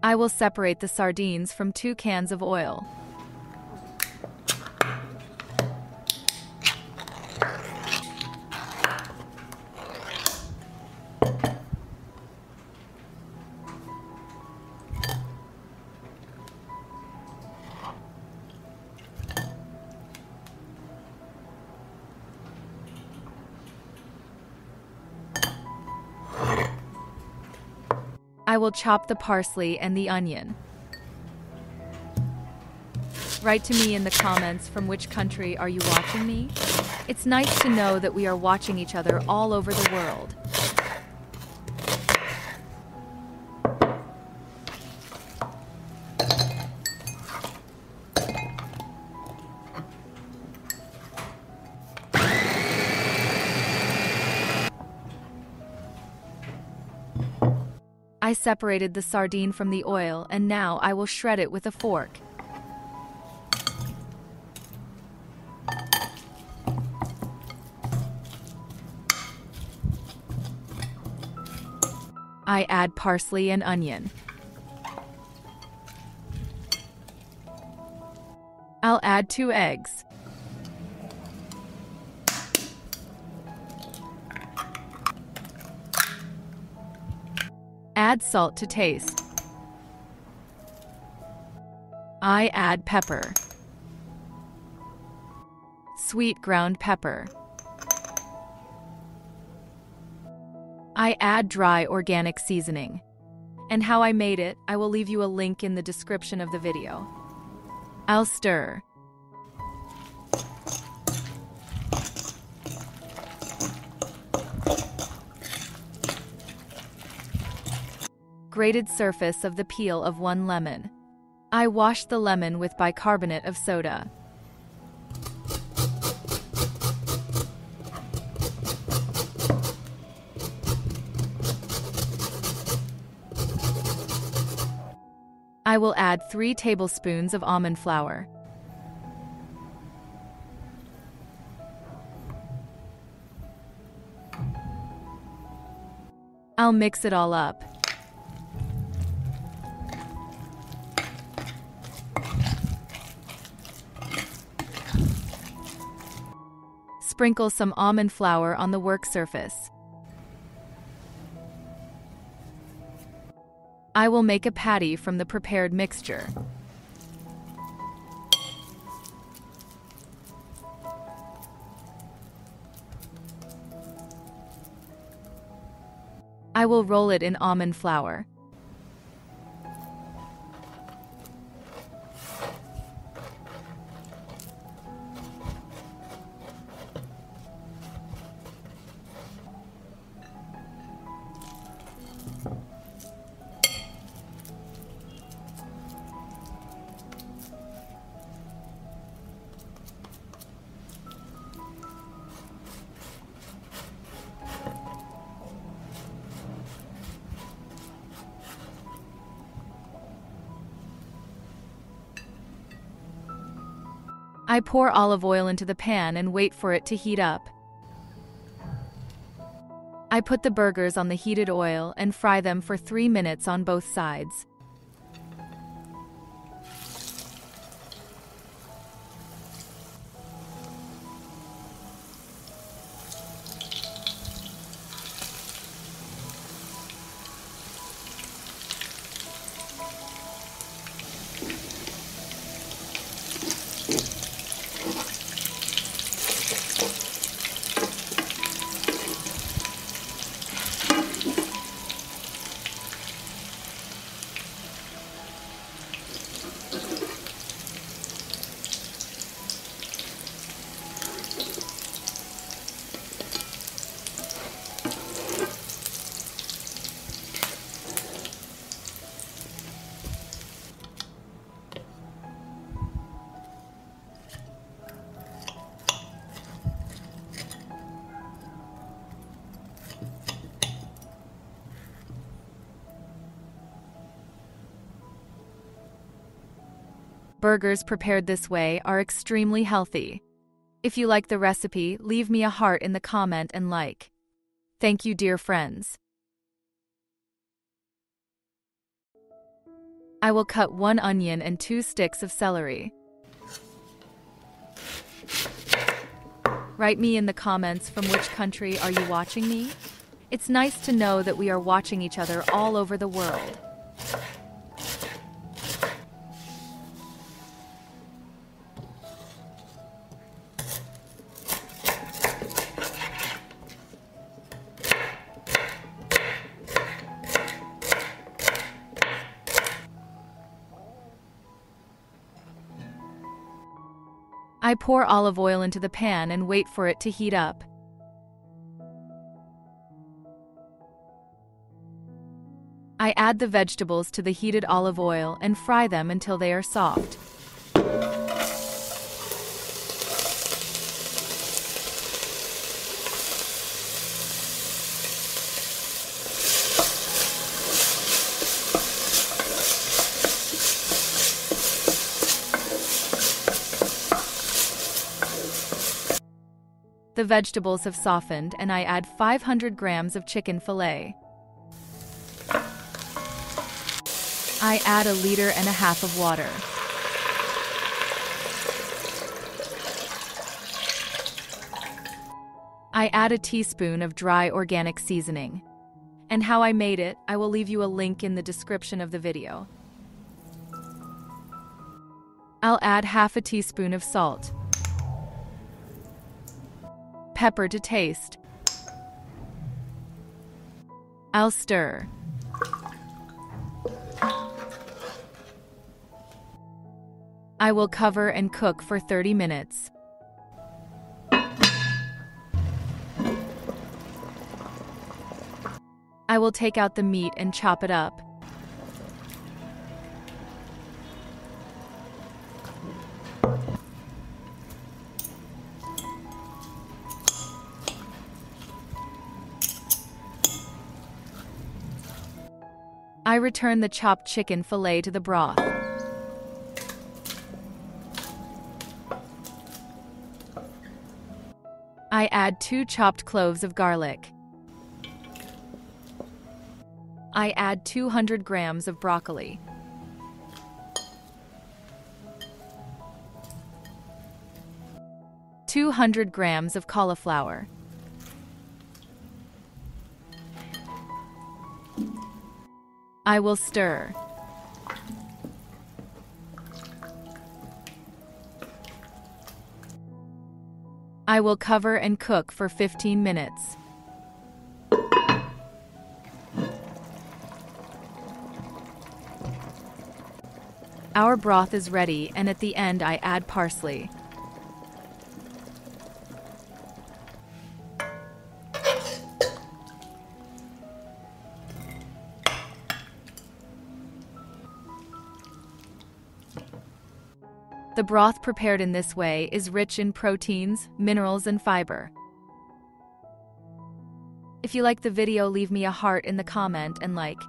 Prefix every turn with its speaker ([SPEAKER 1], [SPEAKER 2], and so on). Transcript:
[SPEAKER 1] I will separate the sardines from 2 cans of oil. I will chop the parsley and the onion. Write to me in the comments from which country are you watching me? It's nice to know that we are watching each other all over the world. I separated the sardine from the oil, and now I will shred it with a fork. I add parsley and onion. I'll add 2 eggs. Add salt to taste. I add pepper. Sweet ground pepper. I add dry organic seasoning. And how I made it, I will leave you a link in the description of the video. I'll stir. Grated surface of the peel of 1 lemon. I wash the lemon with bicarbonate of soda. I will add 3 tablespoons of almond flour. I'll mix it all up. Sprinkle some almond flour on the work surface. I will make a patty from the prepared mixture. I will roll it in almond flour. I pour olive oil into the pan and wait for it to heat up. I put the burgers on the heated oil and fry them for 3 minutes on both sides. Burgers prepared this way are extremely healthy. If you like the recipe, leave me a heart in the comment and like. Thank you, dear friends. I will cut 1 onion and 2 sticks of celery. Write me in the comments from which country are you watching me? It's nice to know that we are watching each other all over the world. I pour olive oil into the pan and wait for it to heat up. I add the vegetables to the heated olive oil and fry them until they are soft. The vegetables have softened and I add 500 grams of chicken fillet. I add 1.5 liters of water. I add a teaspoon of dry organic seasoning. And how I made it, I will leave you a link in the description of the video. I'll add 1/2 teaspoon of salt. Pepper to taste. I'll stir. I will cover and cook for 30 minutes. I will take out the meat and chop it up. I return the chopped chicken fillet to the broth. I add 2 chopped cloves of garlic. I add 200 grams of broccoli. (200 grams of cauliflower). I will stir. I will cover and cook for 15 minutes. Our broth is ready, and at the end I add parsley. The broth prepared in this way is rich in proteins, minerals, and fiber. If you like the video, leave me a heart in the comment and like.